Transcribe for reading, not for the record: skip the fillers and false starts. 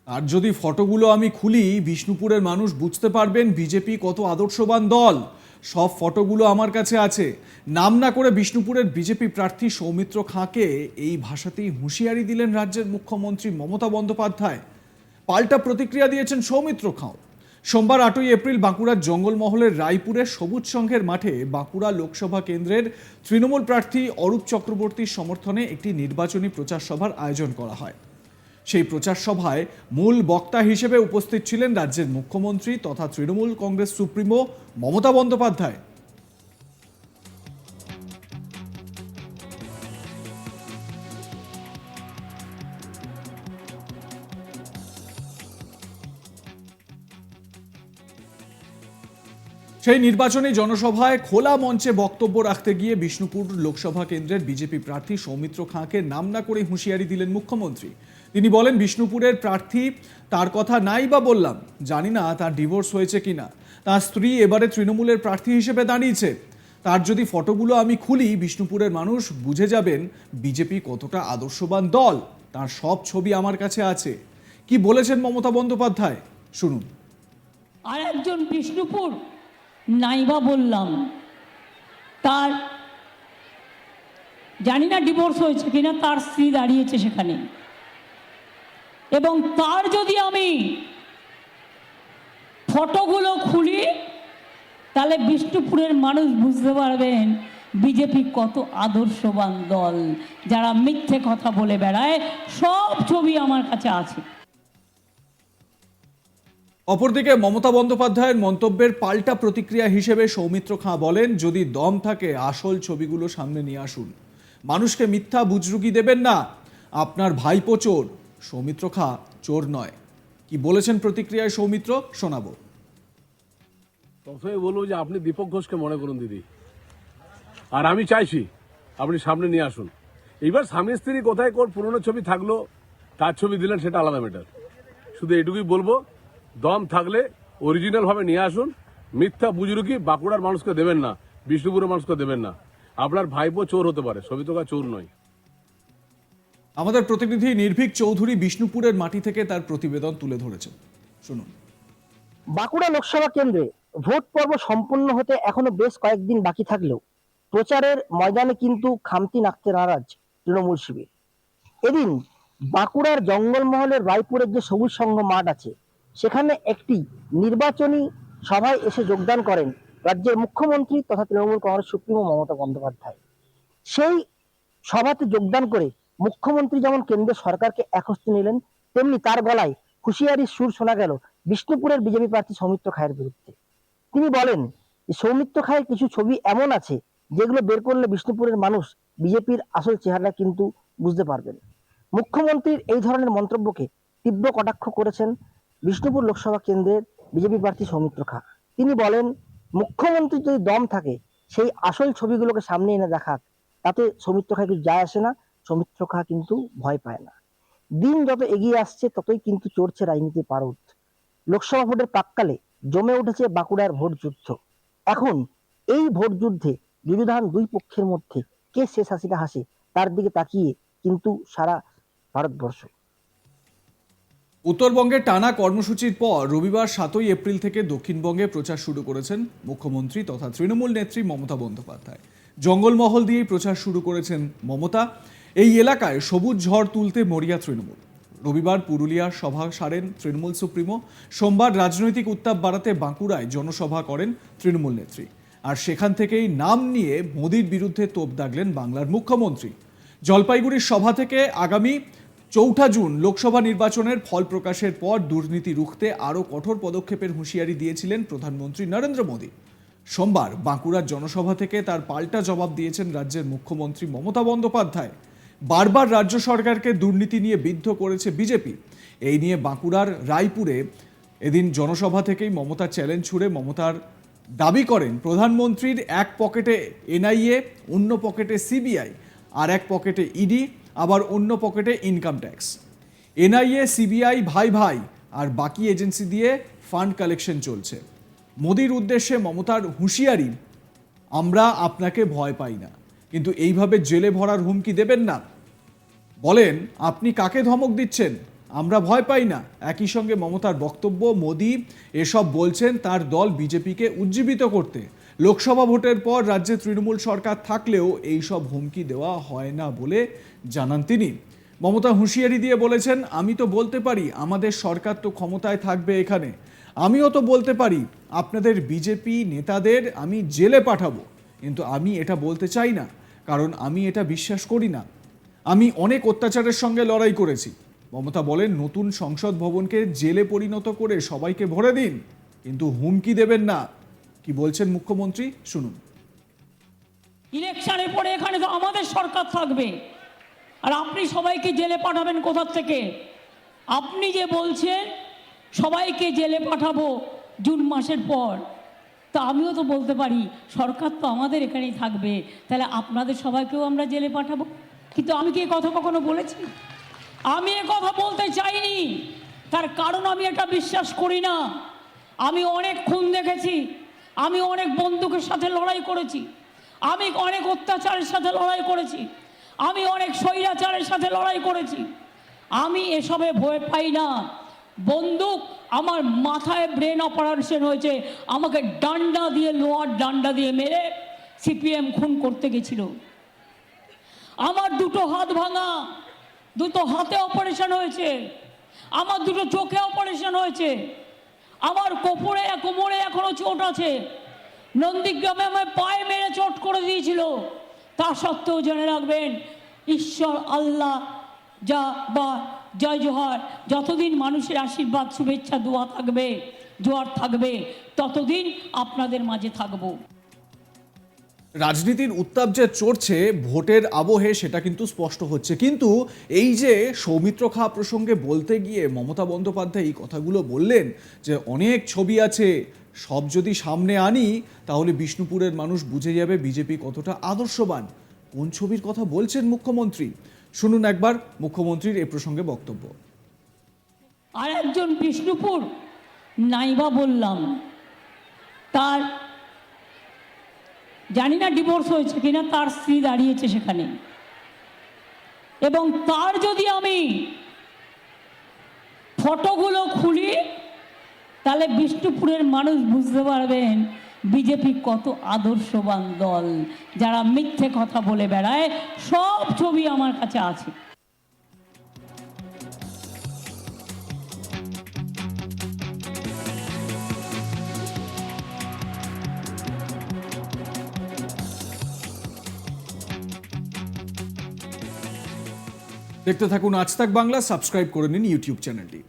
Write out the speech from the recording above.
আর যদি ফটোগুলো আমি খুলি, বিষ্ণুপুরের মানুষ বুঝতে পারবেন বিজেপি কত আদর্শবান দল। সব ফটোগুলো আমার কাছে আছে। নাম না করে বিষ্ণুপুরের বিজেপি প্রার্থী সৌমিত্র খাঁকে এই ভাষাতেই হুঁশিয়ারি দিলেন রাজ্যের মুখ্যমন্ত্রী মমতা বন্দ্যোপাধ্যায়। পাল্টা প্রতিক্রিয়া দিয়েছেন সৌমিত্র খাঁ। সোমবার 8ই এপ্রিল বাঁকুড়ার জঙ্গলমহলের রায়পুরের সবুজ সংঘের মাঠে বাঁকুড়া লোকসভা কেন্দ্রের তৃণমূল প্রার্থী অরূপ চক্রবর্তীর সমর্থনে একটি নির্বাচনী প্রচার সভার আয়োজন করা হয়। সেই প্রচার সভায় মূল বক্তা হিসেবে উপস্থিত ছিলেন রাজ্যের মুখ্যমন্ত্রী তথা তৃণমূল কংগ্রেস সুপ্রিমো মমতা বন্দ্যোপাধ্যায়। সেই নির্বাচনী জনসভায় খোলা মঞ্চে বক্তব্য রাখতে গিয়ে বিষ্ণুপুর লোকসভা কেন্দ্রের বিজেপি প্রার্থী সৌমিত্র খাঁকে নাম না করে হুঁশিয়ারি দিলেন মুখ্যমন্ত্রী। তিনি বলেন, বিষ্ণুপুরের প্রার্থী, তার কথা নাই বা বললাম, জানি না তার ডিভোর্স হয়েছে কিনা, তার স্ত্রী এবারে তৃণমূলের প্রার্থী হিসেবে দাঁড়িয়েছে। তার যদি ফটোগুলো আমি খুলি, বিষ্ণুপুরের মানুষ বুঝে যাবেন বিজেপি কতটা আদর্শবান দল। তার সব ছবি আমার কাছে আছে। কি বলেছেন মমতা বন্দ্যোপাধ্যায়, শুনুন। আর একজন বিষ্ণুপুর নাইবা বললাম, তার জানি না ডিভোর্স হয়েছে কিনা, তার স্ত্রী দাঁড়িয়েছে সেখানে, এবং তার যদি আমি ফটোগুলো খুলি, তাহলে বিষ্ণুপুরের মানুষ বুঝতে পারবেন বিজেপি কত আদর্শবান দল। যারা মিথ্যে কথা বলে বেড়ায়, সব ছবি আমার কাছে আছে। অপরদিকে মমতা বন্দ্যোপাধ্যায়ের মন্তব্যের পাল্টা প্রতিক্রিয়া হিসেবে সৌমিত্র খাঁ বলেন, যদি দম থাকে আসল ছবিগুলো সামনে নিয়ে আসুন। মানুষকে মিথ্যা বুজরুকি দেবেন না। আপনার ভাইপো চোর, সৌমিত্র খাঁ চোর নয়। কি বলেছেন প্রতিক্রিয়ায় সৌমিত্র, শোনাবো। প্রথমে বলবো যে আপনি দীপক ঘোষকে মনে করুন দিদি, আর আমি চাইছি আপনি সামনে নিয়ে আসুন। এইবার স্বামী স্ত্রী কোথায় কোন পুরনো ছবি থাকলো, তার ছবি দিলেন, সেটা আলাদা ম্যাটার। শুধু এটুকুই বলবো, দম থাকলে অরিজিনাল ভাবে নিয়ে আসুন। মিথ্যা বুজরুকি বাঁকুড়ার মানুষকে দেবেন না, বিষ্ণুপুরের মানুষকে দেবেন না। আপনার ভাইপো চোর হতে পারে, সবিতকা চোর নয়। আমাদের প্রতিনিধি নির্ভীক চৌধুরী বিষ্ণুপুরের মাটি থেকে তার প্রতিবেদন তুলে ধরেছেন, শুনুন। বাঁকুড়া লোকসভা কেন্দ্রে ভোট পর্ব সম্পন্ন হতে এখনো বেশ কয়েকদিন বাকি থাকলেও প্রচারের ময়দানে কিন্তু খামতি নাড়তে নারাজ তৃণমূল শিবির। এদিন বাঁকুড়ার জঙ্গলমহলের রায়পুরের যে সবুজ সংঘ মাঠ আছে, সেখানে একটি নির্বাচনী সভায় এসে যোগদান করেন রাজ্যের মুখ্যমন্ত্রী তথা তৃণমূল কংগ্রেস সুপ্রিমো মমতা বন্দ্যোপাধ্যায়। সেই সভাতে যোগদান করে মুখ্যমন্ত্রী যেমন কেন্দ্রের সরকারকে একহস্তে নিলেন, তেমনি তার গলায় হুঁশিয়ারির সুর শোনা গেল বিষ্ণুপুরের বিজেপি প্রার্থী সৌমিত্র খায়ের বিরুদ্ধে। তিনি বলেন, সৌমিত্র খায়ের কিছু ছবি এমন আছে যেগুলো বের করলে বিষ্ণুপুরের মানুষ বিজেপির আসল চেহারা কিন্তু বুঝতে পারবেন। মুখ্যমন্ত্রীর এই ধরনের মন্তব্যকে তীব্র কটাক্ষ করেছেন বিষ্ণুপুর লোকসভা কেন্দ্রের বিজেপি প্রার্থী সৌমিত্র খাঁ। তিনি বলেন, মুখ্যমন্ত্রী যদি দম থাকে সেই আসল ছবিগুলোকে সামনে এনে দেখাক, তাতে সৌমিত্র খাঁ কিছু যায় আসে না। সৌমিত্র খাঁ কিন্তু ভয় পায় না। দিন যত এগিয়ে আসছে ততই কিন্তু চড়ছে রাজনীতির পারদ। লোকসভা ভোটের প্রাক্কালে জমে উঠেছে বাঁকুড়ার ভোট যুদ্ধ। এখন এই ভোট যুদ্ধে যুযুধান দুই পক্ষের মধ্যে কে শেষ হাসিটা হাসে, তার দিকে তাকিয়ে কিন্তু সারা ভারতবর্ষ। উত্তরবঙ্গে টানা কর্মসূচির পর রবিবার 7ই এপ্রিল থেকে দক্ষিণবঙ্গে প্রচার শুরু করেছেন মুখ্যমন্ত্রী তথা তৃণমূল নেত্রী মমতা বন্দ্যোপাধ্যায়। জঙ্গলমহল দিয়েই প্রচার শুরু করেছেন মমতা। এই এলাকায় সবুজ ঝড় তুলতে মরিয়া তৃণমূল। রবিবার পুরুলিয়ার সভা সারেন তৃণমূল সুপ্রিমো। সোমবার রাজনৈতিক উত্তাপ বাড়াতে বাঁকুড়ায় জনসভা করেন তৃণমূল নেত্রী। আর সেখান থেকেই নাম নিয়ে মোদির বিরুদ্ধে তোপ দাগলেন বাংলার মুখ্যমন্ত্রী। জলপাইগুড়ির সভা থেকে আগামী 4 জুন লোকসভা নির্বাচনের ফল প্রকাশের পর দুর্নীতি রুখতে আরও কঠোর পদক্ষেপের হুঁশিয়ারি দিয়েছিলেন প্রধানমন্ত্রী নরেন্দ্র মোদী। সোমবার বাঁকুড়ার জনসভা থেকে তার পাল্টা জবাব দিয়েছেন রাজ্যের মুখ্যমন্ত্রী মমতা বন্দ্যোপাধ্যায়। বারবার রাজ্য সরকারকে দুর্নীতি নিয়ে বিদ্ধ করেছে বিজেপি। এই নিয়ে বাঁকুড়ার রায়পুরে এদিন জনসভা থেকেই মমতা চ্যালেঞ্জ ছুড়ে মমতার দাবি করেন, প্রধানমন্ত্রীর এক পকেটে এনআইএ, অন্য পকেটে সিবিআই, আর এক পকেটে ইডি, আবার অন্য পকেটে ইনকাম ট্যাক্স। এনআইএ সিবিআই ভাই ভাই, আর বাকি এজেন্সি দিয়ে ফান্ড কালেকশন চলছে। মোদির উদ্দেশ্যে মমতার হুঁশিয়ারি, আমরা আপনাকে ভয় পাই না, কিন্তু এইভাবে জেলে ভরার হুমকি দেবেন না। বলেন, আপনি কাকে ধমক দিচ্ছেন? আমরা ভয় পাই না। একই সঙ্গে মমতার বক্তব্য, মোদি এসব বলছেন তার দল বিজেপিকে উজ্জীবিত করতে। লোকসভা ভোটের পর রাজ্যে তৃণমূল সরকার থাকলেও এই সব হুমকি দেওয়া হয় না বলে জানান তিনি। মমতা হুঁশিয়ারি দিয়ে বলেছেন, আমি তো বলতে পারি আমাদের সরকার তো ক্ষমতায় থাকবে এখানে, আমিও তো বলতে পারি আপনাদের বিজেপি নেতাদের আমি জেলে পাঠাবো, কিন্তু আমি এটা বলতে চাই না, কারণ আমি এটা বিশ্বাস করি না। আমি অনেক অত্যাচারের সঙ্গে লড়াই করেছি। মমতা বলেন, নতুন সংসদ ভবনকে জেলে পরিণত করে সবাইকে ভরে দিন, কিন্তু হুমকি দেবেন না। কি বলছেন মুখ্যমন্ত্রী শুনুন। ইলেকশনের পরে এখানে তো আমাদের সরকার থাকবে, আর আপনি সবাইকে জেলে পাঠাবেন কোথার থেকে? আপনি যে বলছেন সবাইকে জেলে পাঠাবো জুন মাসের পর, তা আমিও তো বলতে পারি সরকার তো আমাদের এখানেই থাকবে, তাহলে আপনাদের সবাইকেও আমরা জেলে পাঠাবো। কিন্তু আমি কি এ কথা কখনো বলেছি? আমি এ কথা বলতে চাইনি, তার কারণ আমি এটা বিশ্বাস করি না। আমি অনেক খুন দেখেছি, আমি অনেক বন্দুকের সাথে লড়াই করেছি, আমি অনেক অত্যাচারের সাথে লড়াই করেছি, আমি অনেক স্বৈরাচারের সাথে লড়াই করেছি। আমি এসবে ভয় পাই না। বন্দুক আমার মাথায় ব্রেন অপারেশন হয়েছে, আমাকে ডান্ডা দিয়ে, লোহার ডান্ডা দিয়ে মেরে সিপিএম খুন করতে গেছিল। আমার দুটো হাত ভাঙা, দুটো হাতে অপারেশন হয়েছে, আমার দুটো চোখে অপারেশন হয়েছে, আমার কোমরে এখনো চোট আছে। নন্দীগ্রামে আমার পায়ে মেরে চোট করে দিয়েছিল। তা সত্ত্বেও জেনে রাখবেন, ঈশ্বর আল্লাহ যা বা জয় জোহার, যতদিন মানুষের আশীর্বাদ শুভেচ্ছা দোয়া থাকবে, জোয়ার থাকবে, ততদিন আপনাদের মাঝে থাকবো। রাজনীতির উত্তাপ যে চড়ছে ভোটের আবহে, সেটা কিন্তু স্পষ্ট হচ্ছে। কিন্তু এই যে সৌমিত্র খাঁ প্রসঙ্গে বলতে গিয়ে মমতা বন্দ্যোপাধ্যায় এই কথাগুলো বললেন যে অনেক ছবি আছে, সব যদি সামনে আনি তাহলে বিষ্ণুপুরের মানুষ বুঝে যাবে বিজেপি কতটা আদর্শবান। কোন ছবির কথা বলছেন মুখ্যমন্ত্রী? শুনুন একবার মুখ্যমন্ত্রীর এ প্রসঙ্গে বক্তব্য। আর একজন বিষ্ণুপুর নাইবা বললাম, তার জানি না ডিভোর্স হয়েছে কিনা, তার স্ত্রী দাঁড়িয়েছে সেখানে, এবং তার যদি আমি ফটোগুলো খুলি তাহলে বিষ্ণুপুরের মানুষ বুঝতে পারবেন বিজেপি কত আদর্শবান দল। যারা মিথ্যে কথা বলে বেড়ায়, সব ছবি আমার কাছে আছে। দেখতে থাকুন আজ তাক বাংলা, সাবস্ক্রাইব করে নিন ইউটিউব চ্যানেলটি।